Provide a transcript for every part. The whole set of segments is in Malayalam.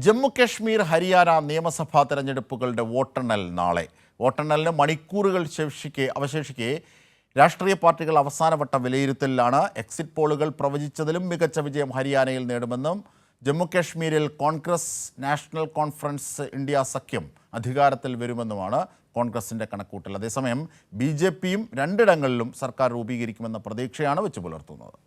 ജമ്മു കശ്മീർ ഹരിയാന നിയമസഭാ തെരഞ്ഞെടുപ്പുകളുടെ വോട്ടെണ്ണൽ നാളെ. വോട്ടെണ്ണലിന് മണിക്കൂറുകൾ അവശേഷിക്കെ രാഷ്ട്രീയ പാർട്ടികൾ അവസാനവട്ട വിലയിരുത്തലിലാണ്. എക്സിറ്റ് പോളുകൾ പ്രവചിച്ചതിലും മികച്ച വിജയം ഹരിയാനയിൽ നേടുമെന്നും ജമ്മു കശ്മീരിൽ കോൺഗ്രസ് നാഷണൽ കോൺഫറൻസ് ഇന്ത്യ സഖ്യം അധികാരത്തിൽ വരുമെന്നുമാണ് കോൺഗ്രസിൻ്റെ കണക്കൂട്ടൽ. അതേസമയം BJPയും രണ്ടിടങ്ങളിലും സർക്കാർ രൂപീകരിക്കുമെന്ന പ്രതീക്ഷയാണ് വെച്ചു പുലർത്തുന്നത്.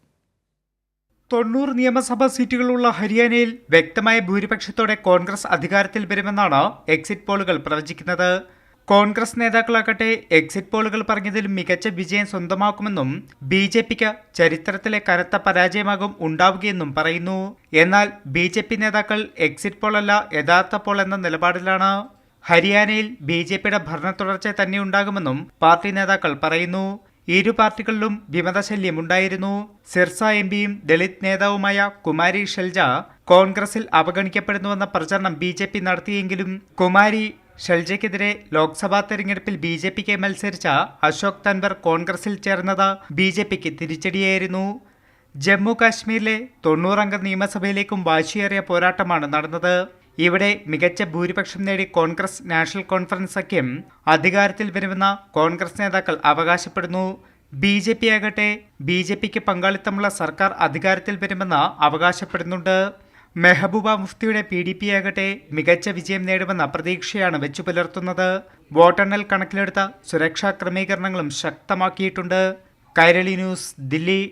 90 നിയമസഭാ സീറ്റുകളുള്ള ഹരിയാനയിൽ വ്യക്തമായ ഭൂരിപക്ഷത്തോടെ കോൺഗ്രസ് അധികാരത്തിൽ വരുമെന്നാണ് എക്സിറ്റ് പോളുകൾ പ്രവചിക്കുന്നത്. കോൺഗ്രസ് നേതാക്കളാകട്ടെ എക്സിറ്റ് പോളുകൾ പറഞ്ഞതിലും മികച്ച വിജയം സ്വന്തമാക്കുമെന്നും BJPക്ക് ചരിത്രത്തിലെ കനത്ത പരാജയമാകും ഉണ്ടാവുകയെന്നും പറയുന്നു. എന്നാൽ BJP നേതാക്കൾ എക്സിറ്റ് പോളല്ല യഥാർത്ഥ പോൾ എന്ന നിലപാടിലാണ്. ഹരിയാനയിൽ BJPയുടെ ഭരണ തുടർച്ച തന്നെ ഉണ്ടാകുമെന്നും പാർട്ടി നേതാക്കൾ പറയുന്നു. ഇരു പാർട്ടികളിലും വിമതശല്യമുണ്ടായിരുന്നു. സിർസ MPയും ദളിത് നേതാവുമായ കുമാരി ഷെൽജ കോൺഗ്രസിൽ അവഗണിക്കപ്പെടുന്നുവെന്ന പ്രചരണം BJP നടത്തിയെങ്കിലും കുമാരി ഷെൽജയ്ക്കെതിരെ ലോക്സഭാ തെരഞ്ഞെടുപ്പിൽ BJPക്ക് മത്സരിച്ച അശോക് തൻവർ കോൺഗ്രസിൽ ചേർന്നത് BJPക്ക് തിരിച്ചടിയായിരുന്നു. ജമ്മു കാശ്മീരിലെ 90 അംഗ നിയമസഭയിലേക്കും വാശിയേറിയ പോരാട്ടമാണ് നടന്നത്. ഇവിടെ മികച്ച ഭൂരിപക്ഷം നേടി കോൺഗ്രസ് നാഷണൽ കോൺഫറൻസ് സഖ്യം അധികാരത്തിൽ വരുമെന്ന് കോൺഗ്രസ് നേതാക്കൾ അവകാശപ്പെടുന്നു. BJP ആകട്ടെ BJPക്ക് പങ്കാളിത്തമുള്ള സർക്കാർ അധികാരത്തിൽ വരുമെന്ന് അവകാശപ്പെടുന്നുണ്ട്. മെഹബൂബ മുഫ്തിയുടെ PDP ആകട്ടെ മികച്ച വിജയം നേടുമെന്ന പ്രതീക്ഷയാണ് വെച്ചു പുലർത്തുന്നത്. വോട്ടെണ്ണൽ കണക്കിലെടുത്ത സുരക്ഷാ ക്രമീകരണങ്ങളും ശക്തമാക്കിയിട്ടുണ്ട്. കൈരളി ന്യൂസ്, ദില്ലി.